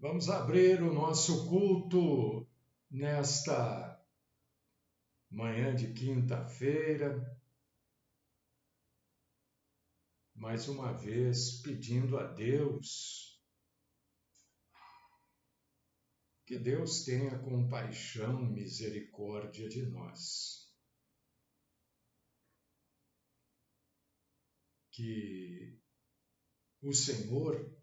Vamos abrir o nosso culto nesta manhã de quinta-feira, mais uma vez pedindo a Deus que Deus tenha compaixão e misericórdia de nós. Que o Senhor,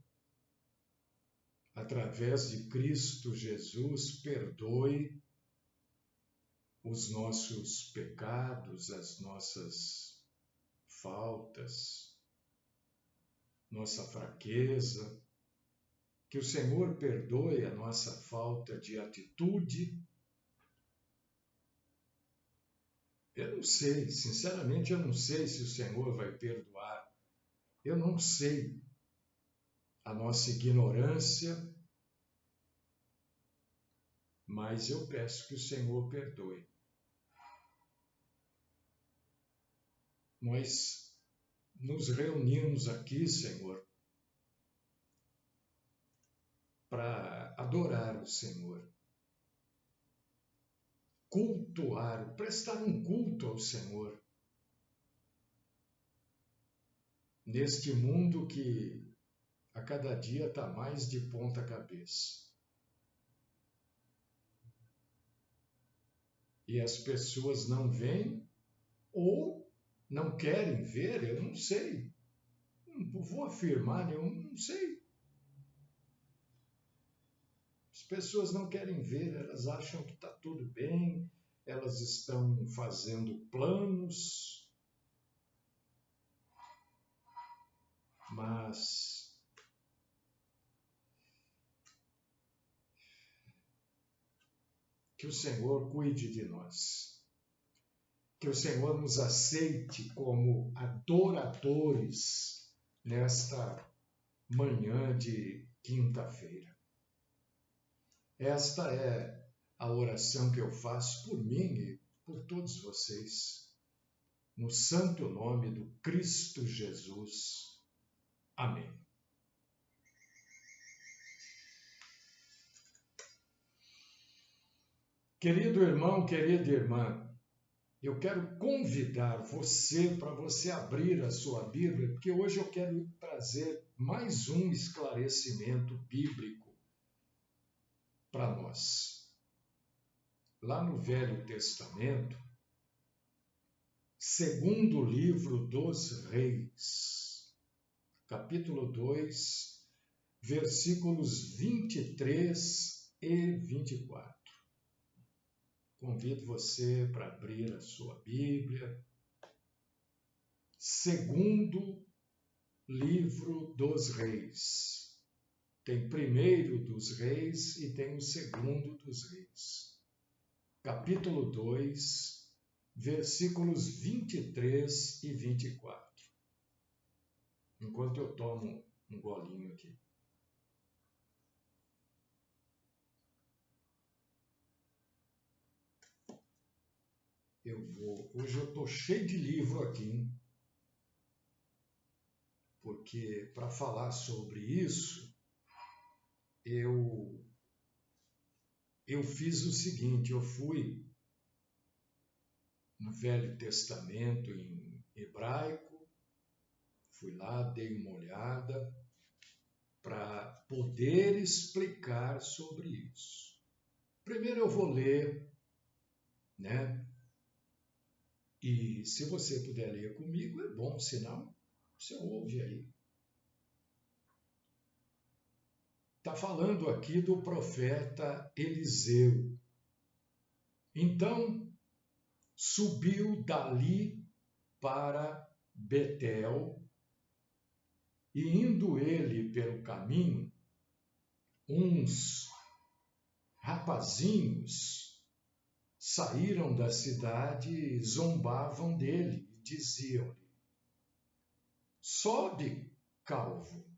através de Cristo Jesus, perdoe os nossos pecados, as nossas faltas, nossa fraqueza, que o Senhor perdoe a nossa falta de atitude. Eu não sei, sinceramente eu não sei se o Senhor vai perdoar. Eu não sei a nossa ignorância, mas eu peço que o Senhor perdoe. Nós nos reunimos aqui, Senhor, para adorar o Senhor, cultuar, prestar um culto ao Senhor. Neste mundo que a cada dia está mais de ponta cabeça. E as pessoas não veem ou não querem ver, eu não sei. Não vou afirmar, eu não sei. As pessoas não querem ver, elas acham que está tudo bem, elas estão fazendo planos, mas que o Senhor cuide de nós, que o Senhor nos aceite como adoradores nesta manhã de quinta-feira. Esta é a oração que eu faço por mim e por todos vocês, no santo nome do Cristo Jesus. Amém. Querido irmão, querida irmã, eu quero convidar você para você abrir a sua Bíblia, porque hoje eu quero trazer mais um esclarecimento bíblico para nós. Lá no Velho Testamento, segundo livro dos Reis, capítulo 2, versículos 23 e 24. Convido você para abrir a sua Bíblia. Segundo livro dos Reis. Tem primeiro dos Reis e tem o segundo dos Reis. Capítulo 2, versículos 23 e 24. Enquanto eu tomo um golinho aqui. Hoje eu estou cheio de livro aqui, hein? Porque para falar sobre isso, eu fiz o seguinte, eu fui no Velho Testamento em hebraico, fui lá, dei uma olhada para poder explicar sobre isso. Primeiro eu vou ler, né? E se você puder ler comigo, é bom, senão você ouve aí. Está falando aqui do profeta Eliseu. Então, subiu dali para Betel, e indo ele pelo caminho, uns rapazinhos saíram da cidade e zombavam dele, e diziam-lhe: sobe, calvo,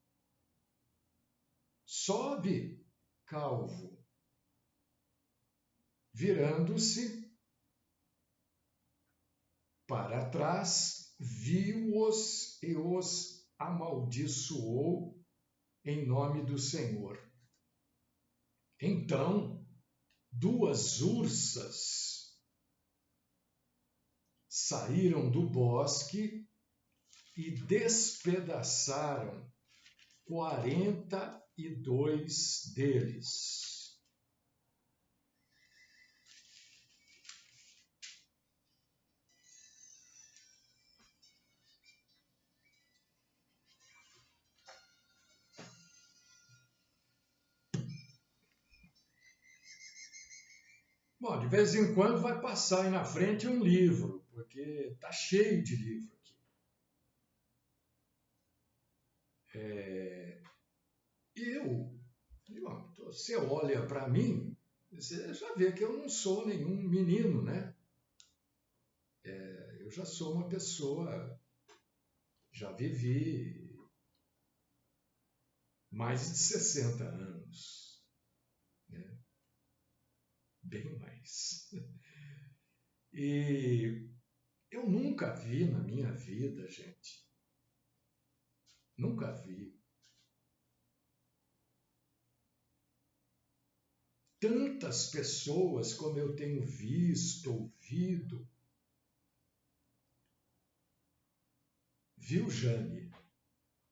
sobe, calvo. Virando-se para trás, viu-os e os amaldiçoou em nome do Senhor. Então, duas ursas saíram do bosque e despedaçaram 42 deles. Bom, de vez em quando vai passar aí na frente um livro, porque está cheio de livro aqui. Você olha para mim, você já vê que eu não sou nenhum menino, né? Eu já sou uma pessoa, já vivi mais de 60 anos, né? Bem mais. E eu nunca vi na minha vida, gente, nunca vi tantas pessoas como eu tenho visto, ouvido. Viu, Jane?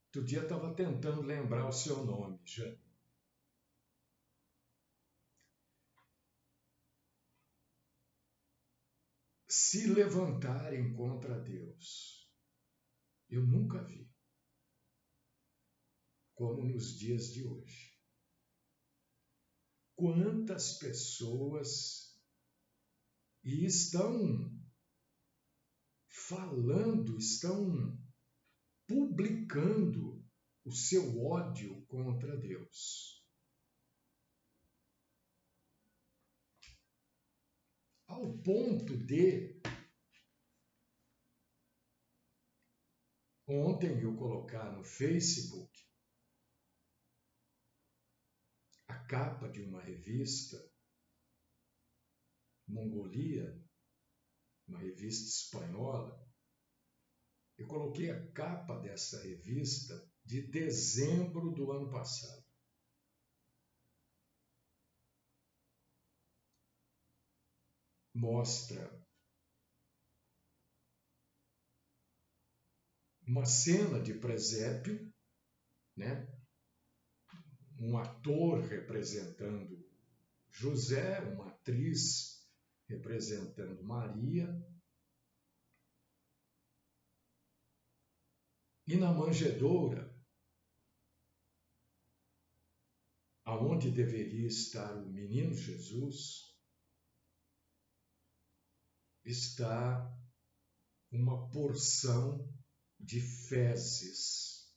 Outro dia estava tentando lembrar o seu nome, Jane. Se levantarem contra Deus. Eu nunca vi. Como nos dias de hoje. Quantas pessoas estão falando, estão publicando o seu ódio contra Deus. Ao ponto de ontem eu colocar no Facebook a capa de uma revista, Mongolia, uma revista espanhola. Eu coloquei a capa dessa revista de dezembro do ano passado. Mostra uma cena de presépio, né? Um ator representando José, uma atriz representando Maria. E na manjedoura, aonde deveria estar o menino Jesus, está uma porção de fezes,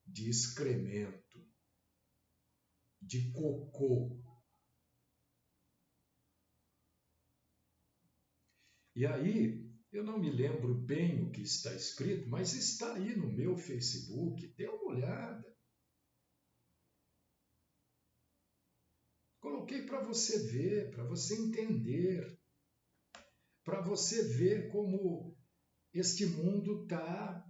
de excremento, de cocô. E aí, eu não me lembro bem o que está escrito, mas está aí no meu Facebook, dê uma olhada. Coloquei para você ver, para você entender, para você ver como este mundo está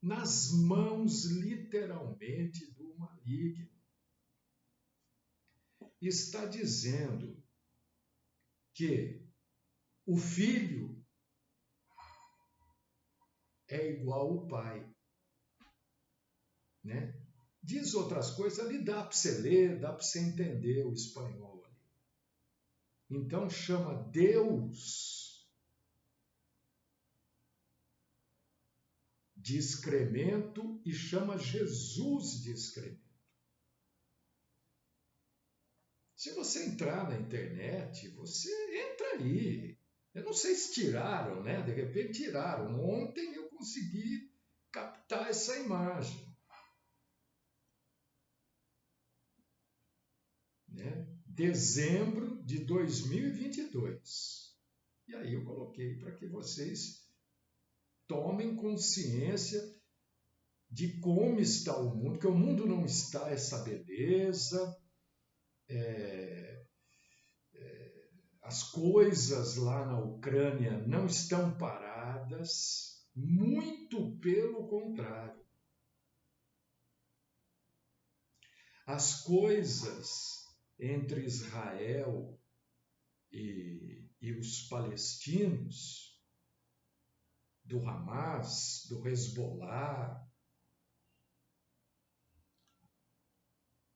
nas mãos, literalmente, do maligno. Está dizendo que o filho é igual ao pai, né? Diz outras coisas, ali dá para você ler, dá para você entender o espanhol ali. Então chama Deus de excremento e chama Jesus de excremento. Se você entrar na internet, você entra aí. Eu não sei se tiraram, né? De repente tiraram. Ontem eu consegui captar essa imagem. Né? Dezembro de 2022. E aí eu coloquei para que vocês tomem consciência de como está o mundo, que o mundo não está essa beleza, as coisas lá na Ucrânia não estão paradas, muito pelo contrário. As coisas entre Israel e os palestinos, do Hamas, do Hezbollah,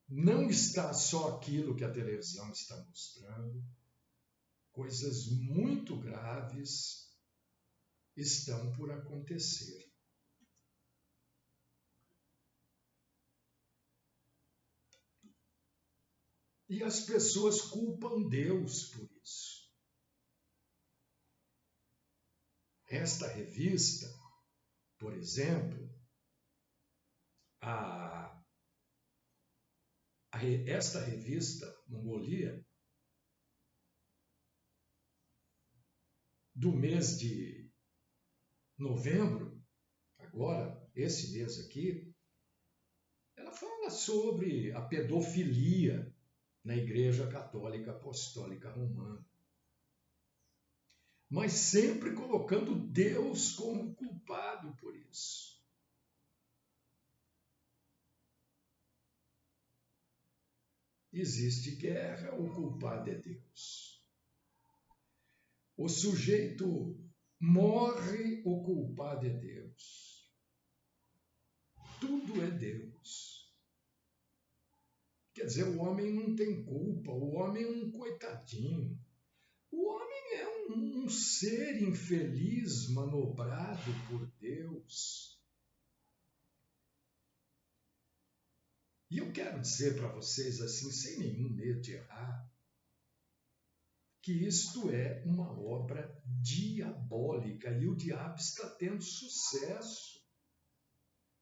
não está só aquilo que a televisão está mostrando, coisas muito graves estão por acontecer. E as pessoas culpam Deus por isso. Esta revista, por exemplo, esta revista, Mongolia, do mês de novembro, agora, esse mês aqui, ela fala sobre a pedofilia na Igreja Católica Apostólica Romana, mas sempre colocando Deus como culpado por isso. Existe guerra, o culpado é Deus. O sujeito morre, o culpado é Deus. Tudo é Deus. Quer dizer, o homem não tem culpa, o homem é um coitadinho. O homem é um ser infeliz, manobrado por Deus. E eu quero dizer para vocês, assim, sem nenhum medo de errar, que isto é uma obra diabólica e o diabo está tendo sucesso.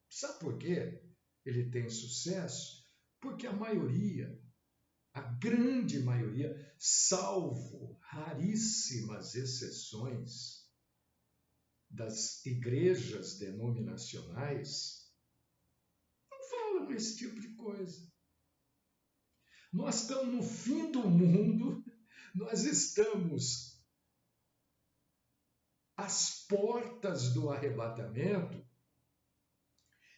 Sabe por quê ele tem sucesso? Porque a maioria, a grande maioria, salvo raríssimas exceções das igrejas denominacionais, não falam esse tipo de coisa. Nós estamos no fim do mundo, nós estamos às portas do arrebatamento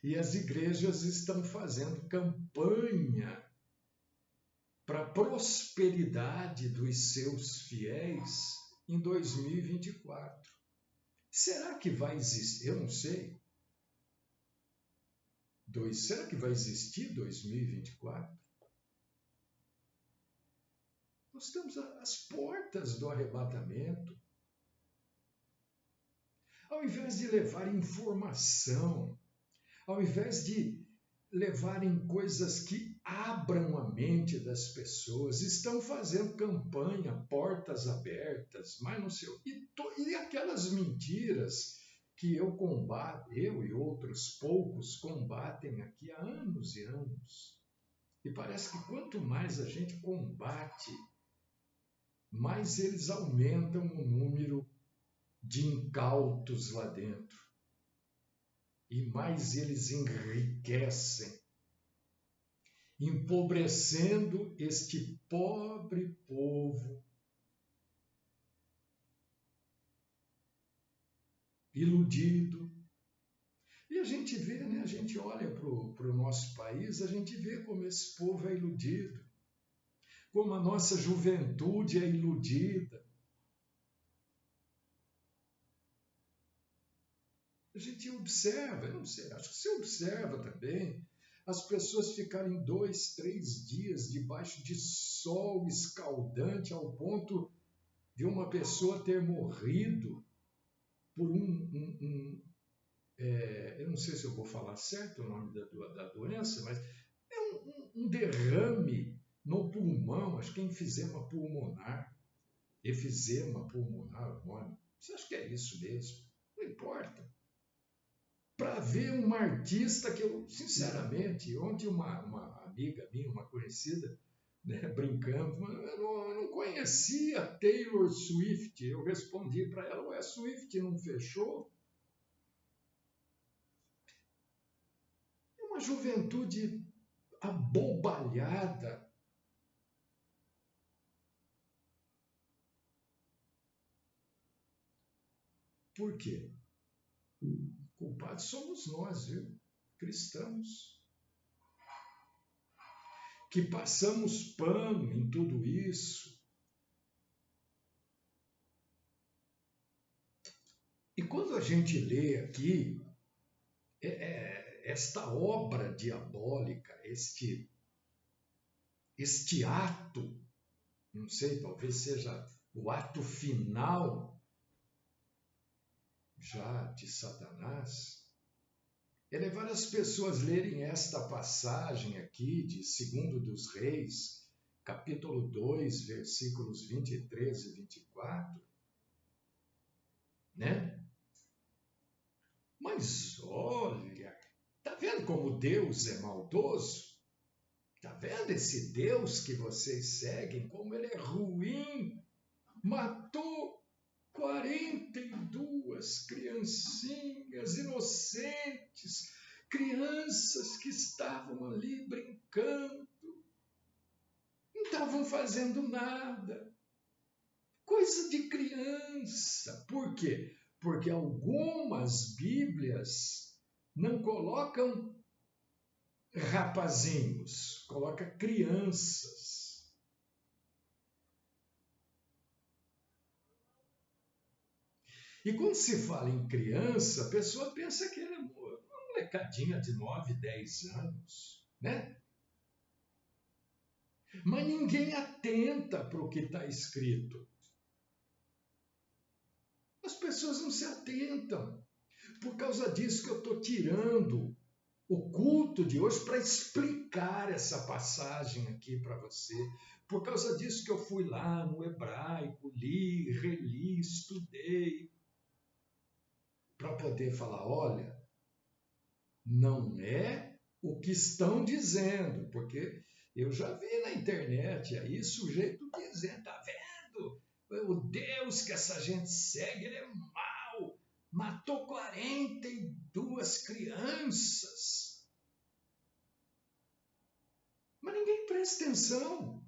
e as igrejas estão fazendo campanha para a prosperidade dos seus fiéis em 2024. Será que vai existir? Eu não sei. Será que vai existir 2024? Nós estamos às portas do arrebatamento. Ao invés de levar informação, ao invés de levarem coisas que abram a mente das pessoas, estão fazendo campanha, portas abertas, mas não sei. E aquelas mentiras que eu combato, eu e outros poucos combatem aqui há anos e anos. E parece que quanto mais a gente combate, mais eles aumentam o número de incautos lá dentro. E mais eles enriquecem, empobrecendo este pobre povo iludido. E a gente vê, né? A gente olha para o nosso país, a gente vê como esse povo é iludido, como a nossa juventude é iludida. A gente observa, eu não sei, acho que você observa também, as pessoas ficarem 2, 3 dias debaixo de sol escaldante ao ponto de uma pessoa ter morrido por eu não sei se eu vou falar certo o nome da doença, mas é um derrame no pulmão, acho que é efizema pulmonar, o nome. Você acha que é isso mesmo? Não importa. Para ver uma artista que eu, sinceramente, ontem uma amiga minha, uma conhecida, né, brincando, eu não conhecia Taylor Swift. Eu respondi para ela, ué, Swift não fechou? É uma juventude abobalhada. Por quê? Culpados somos nós, viu? Cristãos. que passamos pano em tudo isso. E quando a gente lê aqui esta obra diabólica, este ato, não sei, talvez seja o ato final já de Satanás, é levar as pessoas a lerem esta passagem aqui de 2 dos Reis, capítulo 2, versículos 23 e 24, né? Mas olha, tá vendo como Deus é maldoso? Tá vendo esse Deus que vocês seguem, como ele é ruim? Matou 42 criancinhas inocentes, crianças que estavam ali brincando, não estavam fazendo nada, coisa de criança. Por quê? Porque algumas Bíblias não colocam rapazinhos, coloca crianças. E quando se fala em criança, a pessoa pensa que ela é uma molecadinha de 9, 10 anos, né? Mas ninguém atenta para o que está escrito. As pessoas não se atentam. Por causa disso que eu estou tirando o culto de hoje para explicar essa passagem aqui para você. Por causa disso que eu fui lá no hebraico, li, reli, estudei, para poder falar, olha, não é o que estão dizendo, porque eu já vi na internet aí sujeito dizendo, tá vendo? O Deus que essa gente segue, ele é mau, matou 42 crianças. Mas ninguém presta atenção.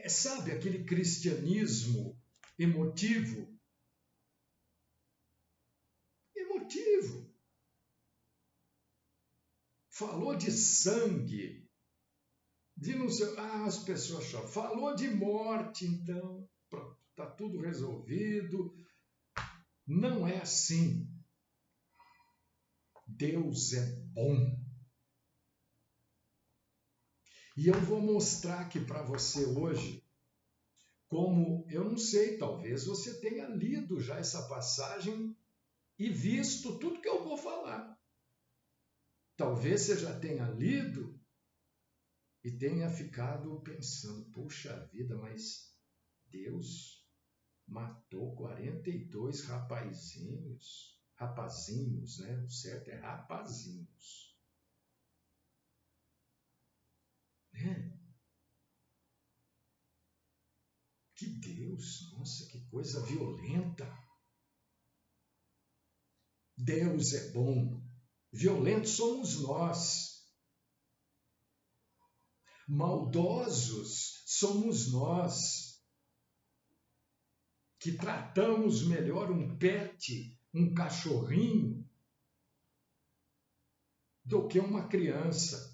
Sabe aquele cristianismo emotivo? Emotivo. Falou de sangue, de não sei, as pessoas choram. Falou de morte, então, pronto, está tudo resolvido. Não é assim. Deus é bom. E eu vou mostrar aqui para você hoje como, eu não sei, talvez você tenha lido já essa passagem e visto tudo que eu vou falar. Talvez você já tenha lido e tenha ficado pensando, puxa vida, mas Deus matou 42 rapazinhos, né? O certo é rapazinhos. Né? Que Deus, nossa, que coisa violenta. Deus é bom, violentos somos nós. Maldosos somos nós, que tratamos melhor um pet, um cachorrinho, do que uma criança.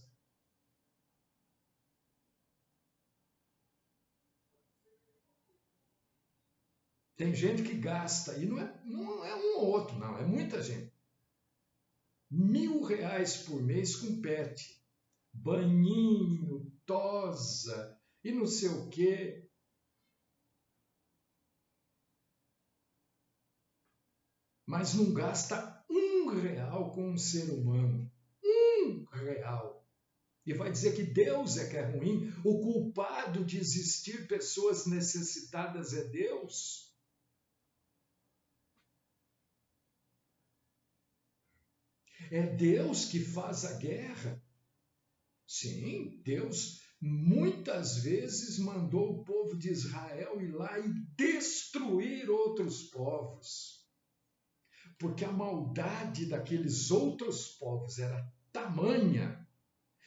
Tem gente que gasta, e não é um ou outro, não, é muita gente. R$ 1.000 por mês com pet. Banhinho, tosa e não sei o quê. Mas não gasta R$ 1 com um ser humano. R$ 1. E vai dizer que Deus é que é ruim? O culpado de existir pessoas necessitadas é Deus? É Deus que faz a guerra? Sim, Deus muitas vezes mandou o povo de Israel ir lá e destruir outros povos. Porque a maldade daqueles outros povos era tamanha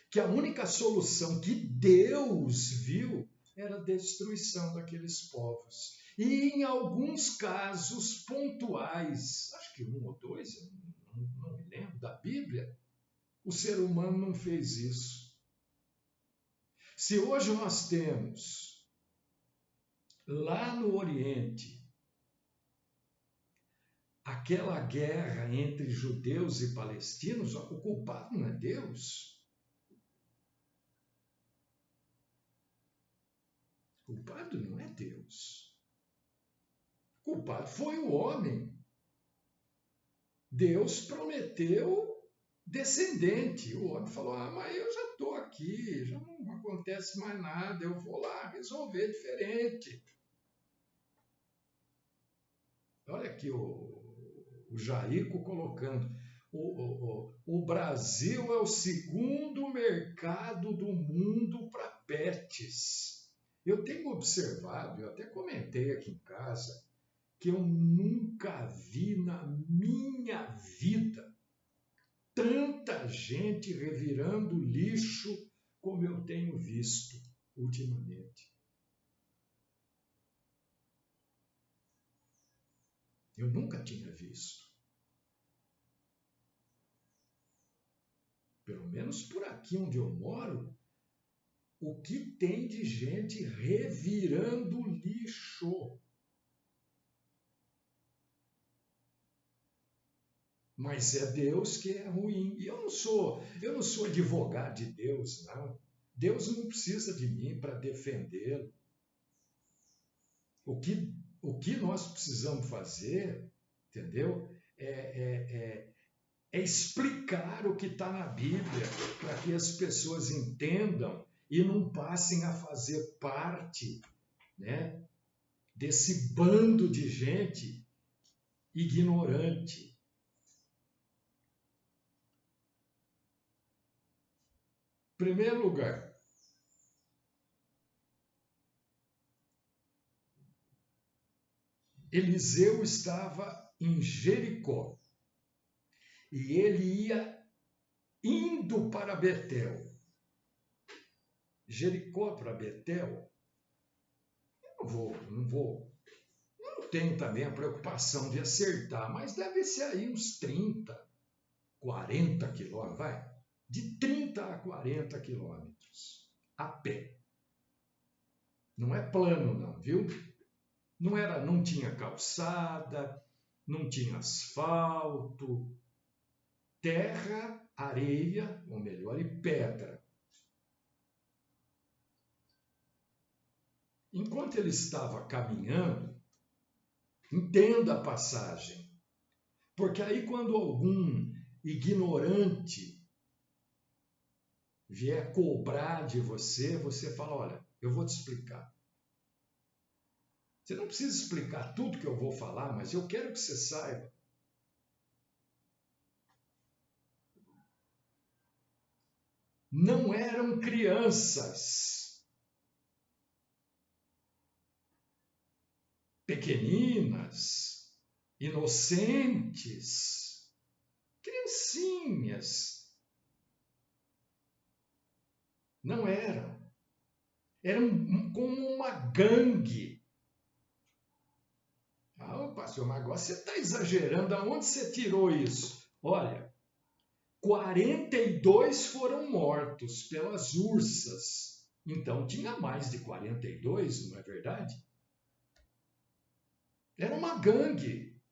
que a única solução que Deus viu era a destruição daqueles povos. E em alguns casos pontuais, acho que 1 ou 2, não me lembro, da Bíblia, o ser humano não fez isso. Se hoje nós temos lá no Oriente aquela guerra entre judeus e palestinos, o culpado não é Deus. O culpado não é Deus. O culpado foi o homem. Deus prometeu descendente. O homem falou: mas eu já estou aqui, já não acontece mais nada, eu vou lá resolver diferente. Olha aqui o Jaico colocando: o Brasil é o segundo mercado do mundo para pets. Eu tenho observado, eu até comentei aqui em casa, que eu nunca vi na minha vida tanta gente revirando lixo como eu tenho visto ultimamente. Eu nunca tinha visto. Pelo menos por aqui onde eu moro, o que tem de gente revirando lixo. Mas é Deus que é ruim. E eu não sou advogado de Deus, não. Deus não precisa de mim para defendê-lo. O que nós precisamos fazer, entendeu? É explicar o que está na Bíblia para que as pessoas entendam e não passem a fazer parte, né, desse bando de gente ignorante. Em primeiro lugar, Eliseu estava em Jericó e ele ia indo para Betel. Jericó para Betel, eu não vou. Eu não tenho também a preocupação de acertar, mas deve ser aí uns 30, 40 quilômetros, vai. De 30 a 40 quilômetros, a pé. Não é plano não, viu? Não tinha calçada, não tinha asfalto, terra, areia, ou melhor, e pedra. Enquanto ele estava caminhando, entenda a passagem, porque aí quando algum ignorante vier cobrar de você, você fala: olha, eu vou te explicar. Você não precisa explicar tudo que eu vou falar, mas eu quero que você saiba. Não eram crianças pequeninas, inocentes, criancinhas. Não eram. Eram como uma gangue. Pastor, mas agora você está exagerando. Aonde você tirou isso? Olha, 42 foram mortos pelas ursas. Então tinha mais de 42, não é verdade? Era uma gangue.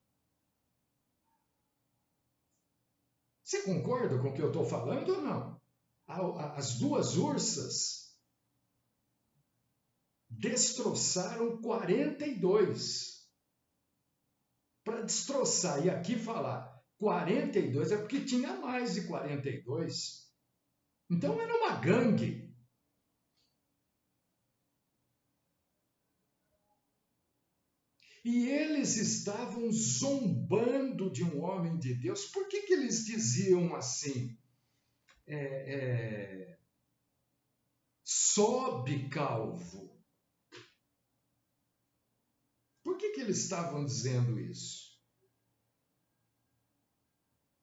Você concorda com o que eu estou falando ou não? As duas ursas destroçaram 42. Para destroçar e aqui falar 42 é porque tinha mais de 42. Então era uma gangue. E eles estavam zombando de um homem de Deus. Por que eles diziam assim? Sobe, calvo. Por que eles estavam dizendo isso?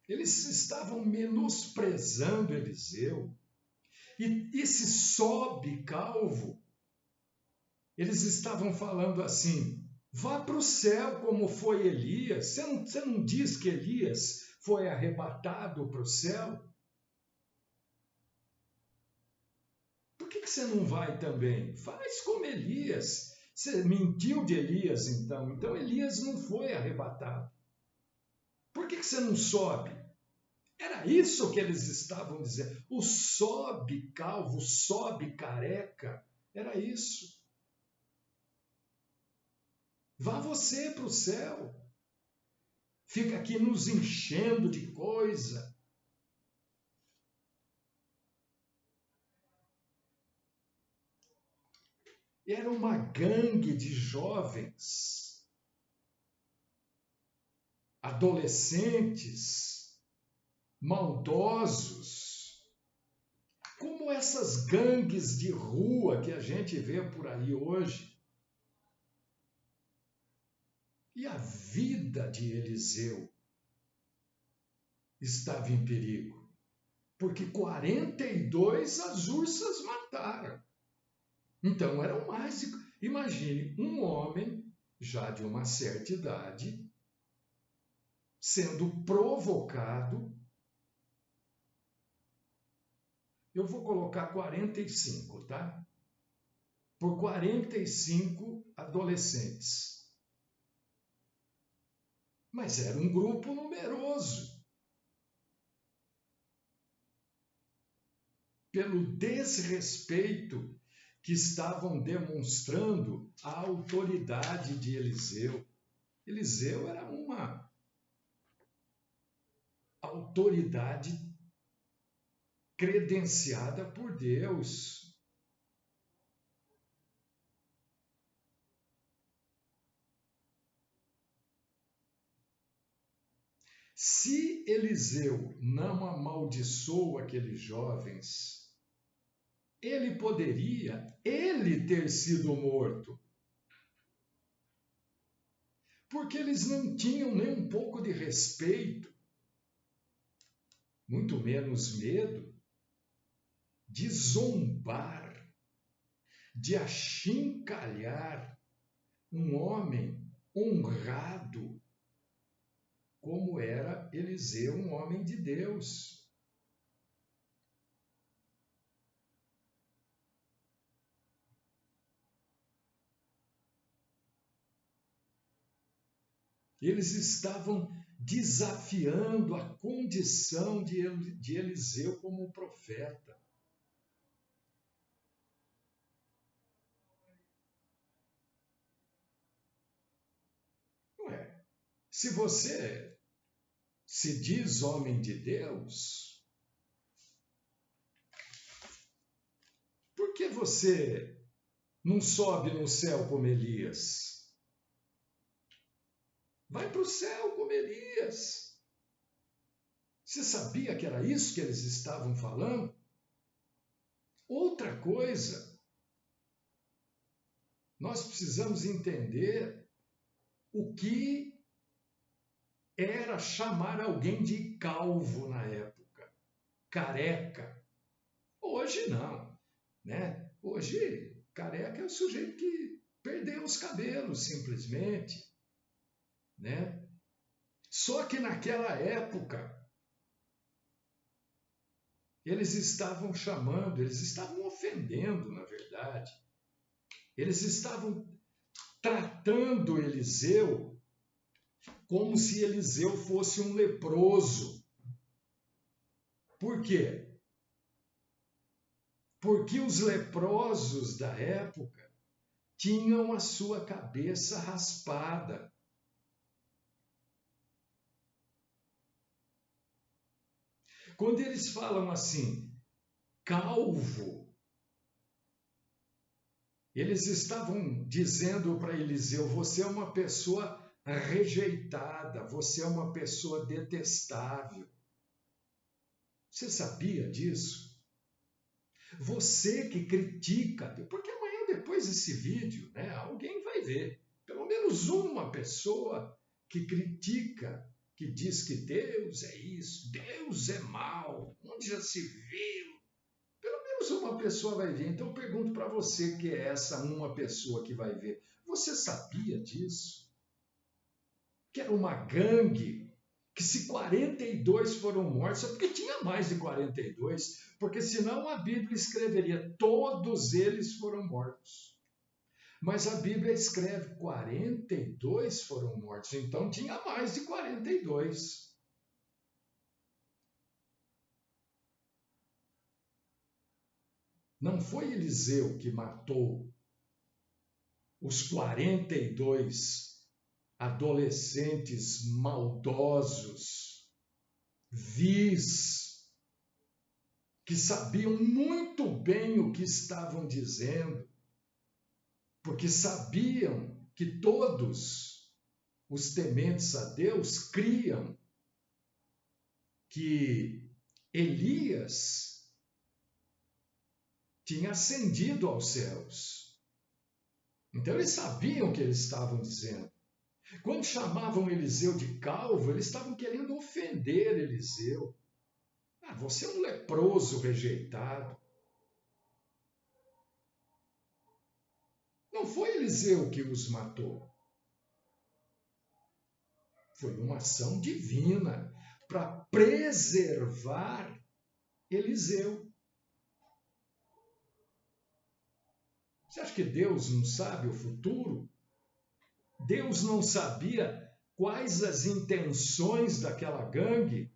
Eles estavam menosprezando Eliseu. E esse sobe, calvo, eles estavam falando assim: vá para o céu como foi Elias. Você não diz que Elias foi arrebatado para o céu? Por Por que você não vai também? Faz como Elias. Você mentiu de Elias, então. Então Elias não foi arrebatado. Por que você não sobe? Era isso que eles estavam dizendo. O sobe calvo, sobe careca. Era isso. Vá você para o céu. Fica aqui nos enchendo de coisa. Era uma gangue de jovens, adolescentes, maldosos, como essas gangues de rua que a gente vê por aí hoje. E a vida de Eliseu estava em perigo, porque 42 as ursas mataram. Então eram mais. Imagine um homem já de uma certa idade sendo provocado. Eu vou colocar 45, tá? Por 45 adolescentes. Mas era um grupo numeroso. Pelo desrespeito que estavam demonstrando à autoridade de Eliseu. Eliseu era uma autoridade credenciada por Deus. Se Eliseu não amaldiçoou aqueles jovens, ele poderia, ter sido morto. Porque eles não tinham nem um pouco de respeito, muito menos medo, de zombar, de achincalhar um homem honrado, como era Eliseu, um homem de Deus. Eles estavam desafiando a condição de Eliseu como profeta. Ué, se você se diz homem de Deus, por que você não sobe no céu como Elias? Vai para o céu como Elias. Você sabia que era isso que eles estavam falando? Outra coisa, nós precisamos entender o que era chamar alguém de calvo na época, careca. Hoje não, né? Hoje, careca é o sujeito que perdeu os cabelos, simplesmente, né? Só que naquela época, eles estavam chamando, eles estavam ofendendo, na verdade. Eles estavam tratando Eliseu como se Eliseu fosse um leproso. Por quê? Porque os leprosos da época tinham a sua cabeça raspada. Quando eles falam assim, calvo, eles estavam dizendo para Eliseu, você é uma pessoa rejeitada, você é uma pessoa detestável. Você sabia disso? Você que critica, porque amanhã depois desse vídeo, né, alguém vai ver, pelo menos uma pessoa que critica, que diz que Deus é isso, Deus é mal, onde já se viu? Pelo menos uma pessoa vai ver. Então eu pergunto para você que é essa uma pessoa que vai ver, você sabia disso? Que era uma gangue que se 42 foram mortos, é porque tinha mais de 42, porque senão a Bíblia escreveria todos eles foram mortos. Mas a Bíblia escreve 42 foram mortos, então tinha mais de 42. Não foi Eliseu que matou os 42 adolescentes maldosos, vis, que sabiam muito bem o que estavam dizendo, porque sabiam que todos os tementes a Deus criam que Elias tinha ascendido aos céus. Então eles sabiam o que eles estavam dizendo. Quando chamavam Eliseu de calvo, eles estavam querendo ofender Eliseu. Ah, você é um leproso rejeitado. Não foi Eliseu que os matou. Foi uma ação divina para preservar Eliseu. Você acha que Deus não sabe o futuro? Deus não sabia quais as intenções daquela gangue?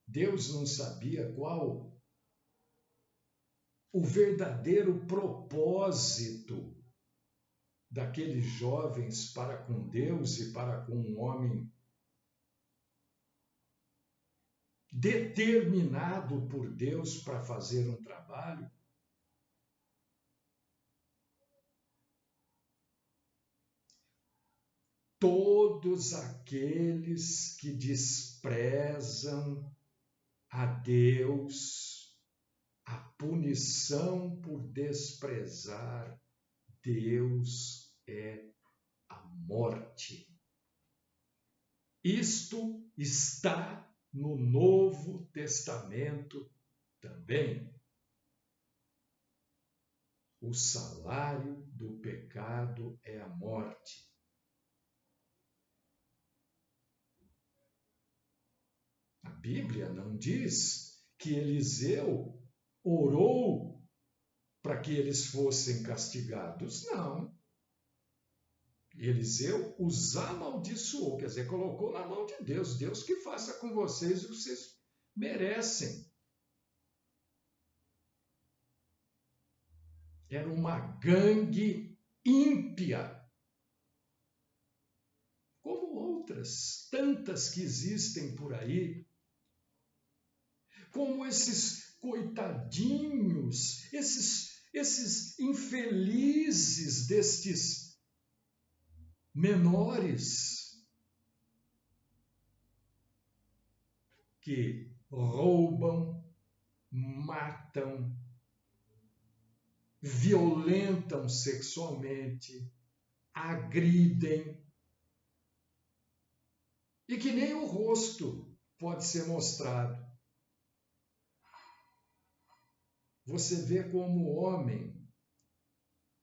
Deus não sabia qual o verdadeiro propósito daqueles jovens para com Deus e para com um homem determinado por Deus para fazer um trabalho? Todos aqueles que desprezam a Deus, a punição por desprezar Deus é a morte. Isto está no Novo Testamento também. O salário do pecado é a morte. A Bíblia não diz que Eliseu orou para que eles fossem castigados. Não. Eliseu os amaldiçoou, quer dizer, colocou na mão de Deus. Deus que faça com vocês o que vocês merecem. Era uma gangue ímpia, como outras tantas que existem por aí, como esses coitadinhos, esses infelizes destes menores que roubam, matam, violentam sexualmente, agridem, e que nem o rosto pode ser mostrado. Você vê como o homem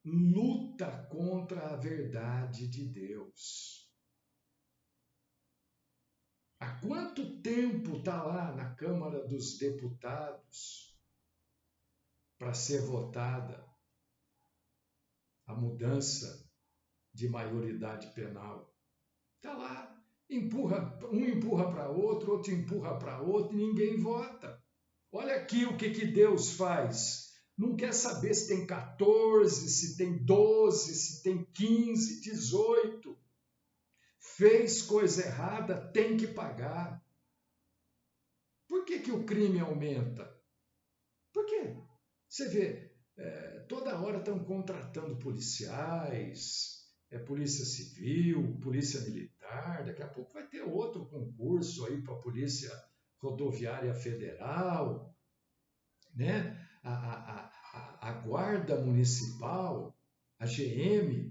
luta contra a verdade de Deus. Há quanto tempo está lá na Câmara dos Deputados para ser votada a mudança de maioridade penal? Está lá, um empurra para outro empurra para outro e ninguém vota. Olha aqui o que Deus faz. Não quer saber se tem 14, se tem 12, se tem 15, 18. Fez coisa errada, tem que pagar. Por que o crime aumenta? Por quê? Você vê, toda hora estão contratando policiais, polícia civil, polícia militar, daqui a pouco vai ter outro concurso aí para a Polícia Rodoviária Federal, né? A Guarda Municipal, a GM,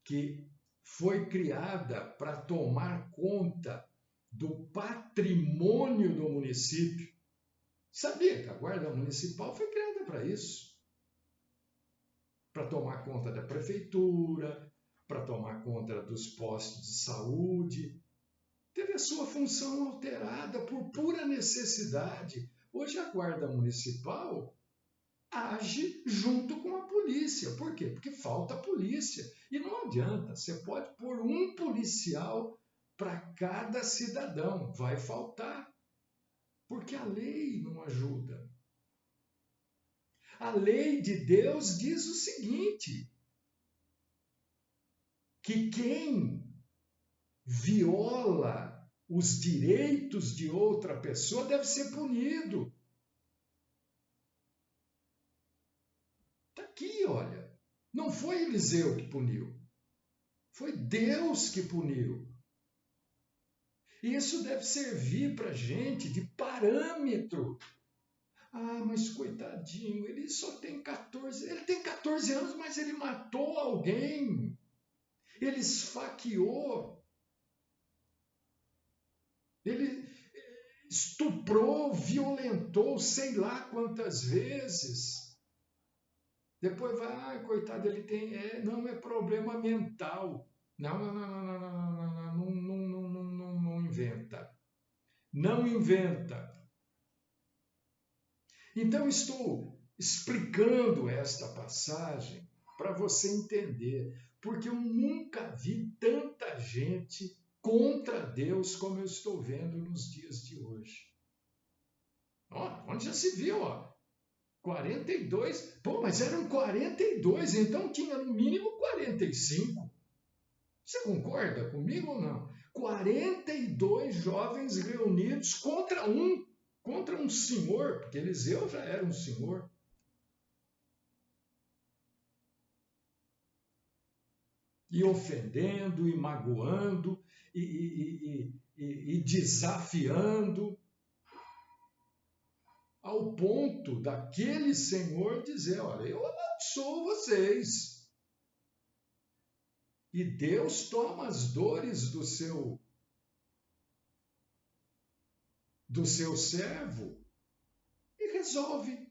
que foi criada para tomar conta do patrimônio do município. Sabia que a Guarda Municipal foi criada para isso? Para tomar conta da prefeitura, para tomar conta dos postos de saúde. Teve a sua função alterada por pura necessidade. Hoje a Guarda Municipal age junto com a polícia. Por quê? Porque falta polícia. E não adianta, você pode pôr um policial para cada cidadão, vai faltar. Porque a lei não ajuda. A lei de Deus diz o seguinte, que quem viola os direitos de outra pessoa deve ser punido. Está aqui, olha. Não foi Eliseu que puniu. Foi Deus que puniu. E isso deve servir para a gente de parâmetro. Ah, mas coitadinho, ele só tem 14... Ele tem 14 anos, mas ele matou alguém. Ele esfaqueou. Ele estuprou, violentou, sei lá quantas vezes. Depois vai, coitado, ele tem... não é problema mental. Não inventa. Não inventa. Então, estou explicando esta passagem para você entender, porque eu nunca vi tanta gente contra Deus como eu estou vendo nos dias de hoje. Onde já se viu, 42, mas eram 42, então tinha no mínimo 45. Você concorda comigo ou não? 42 jovens reunidos contra um senhor, porque Eliseu já era um senhor. E ofendendo, e magoando, e desafiando, ao ponto daquele senhor dizer, olha, eu amaldiçoo vocês. E Deus toma as dores do seu servo e resolve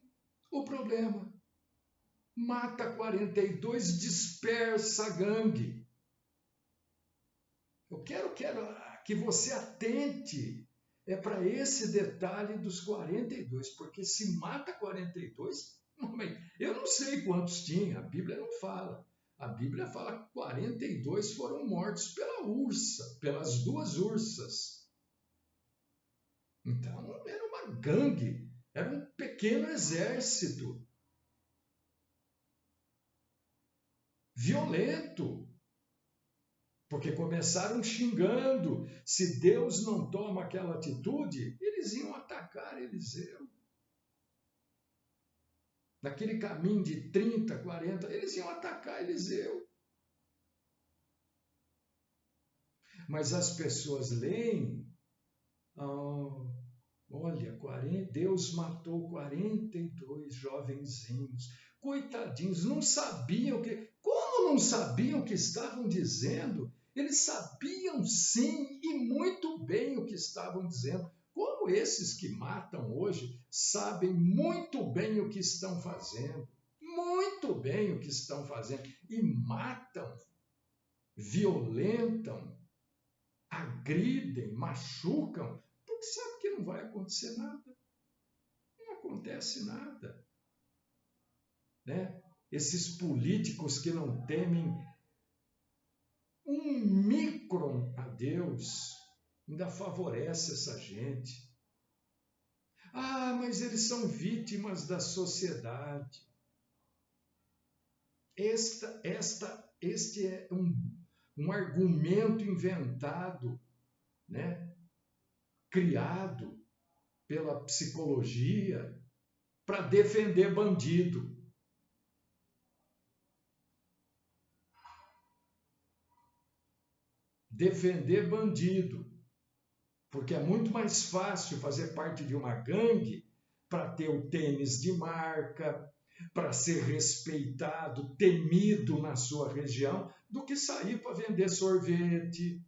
o problema. Mata 42, dispersa a gangue. Eu quero que você atente para esse detalhe dos 42, porque se mata 42, eu não sei quantos tinha, a Bíblia não fala. A Bíblia fala que 42 foram mortos pelas duas ursas. Então, era uma gangue, era um pequeno exército violento, porque começaram xingando. Se Deus não toma aquela atitude, eles iam atacar Eliseu. Naquele caminho de 30, 40, eles iam atacar Eliseu. Mas as pessoas leem, olha, Deus matou 42 jovenzinhos, coitadinhos, não sabiam como não sabiam o que estavam dizendo? Eles sabiam sim e muito bem o que estavam dizendo. Como esses que matam hoje sabem muito bem o que estão fazendo, muito bem o que estão fazendo, e matam, violentam, agridem, machucam, porque sabe que não vai acontecer nada. Não acontece nada. Né? Esses políticos que não temem um micron a Deus, ainda favorece essa gente. Mas eles são vítimas da sociedade. Este é um argumento inventado, né? Criado pela psicologia para defender bandido. Defender bandido. Porque é muito mais fácil fazer parte de uma gangue para ter o tênis de marca, para ser respeitado, temido na sua região, do que sair para vender sorvete,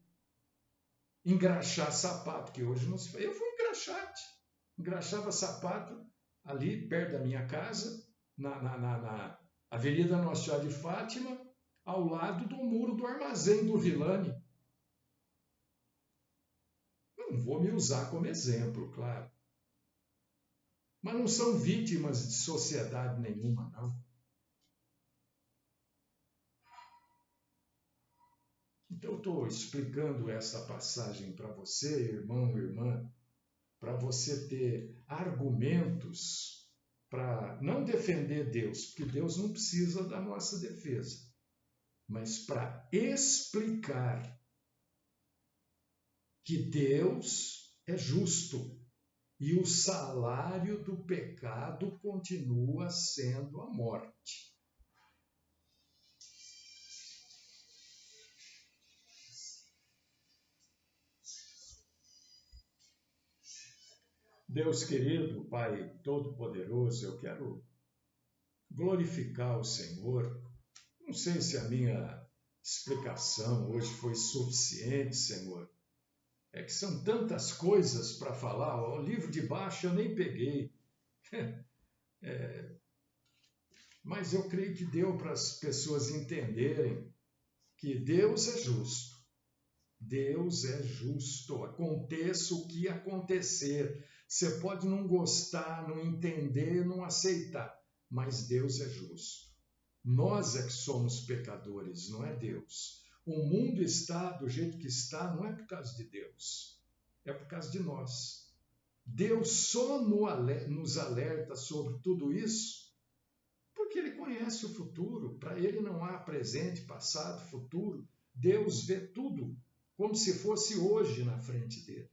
engraxar sapato, que hoje não se faz. Eu fui engraxava sapato ali perto da minha casa, na Avenida Nossa Senhora de Fátima, ao lado do muro do armazém do Villani. Não vou me usar como exemplo, claro. Mas não são vítimas de sociedade nenhuma, não. Então, eu estou explicando essa passagem para você, irmão, irmã, para você ter argumentos para não defender Deus, porque Deus não precisa da nossa defesa, mas para explicar que Deus é justo e o salário do pecado continua sendo a morte. Deus querido, Pai Todo-Poderoso, eu quero glorificar o Senhor. Não sei se a minha explicação hoje foi suficiente, Senhor. É que são tantas coisas para falar. O livro de baixo eu nem peguei. Mas eu creio que deu para as pessoas entenderem que Deus é justo. Deus é justo. Aconteça o que acontecer. Você pode não gostar, não entender, não aceitar, mas Deus é justo. Nós é que somos pecadores, não é Deus. O mundo está do jeito que está, não é por causa de Deus, é por causa de nós. Deus só nos alerta sobre tudo isso porque Ele conhece o futuro. Para Ele não há presente, passado, futuro. Deus vê tudo como se fosse hoje na frente dele.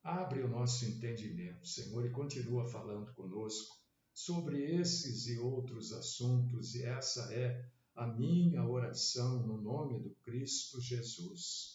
Abre o nosso entendimento, Senhor, e continua falando conosco sobre esses e outros assuntos, e essa é a minha oração no nome do Cristo Jesus.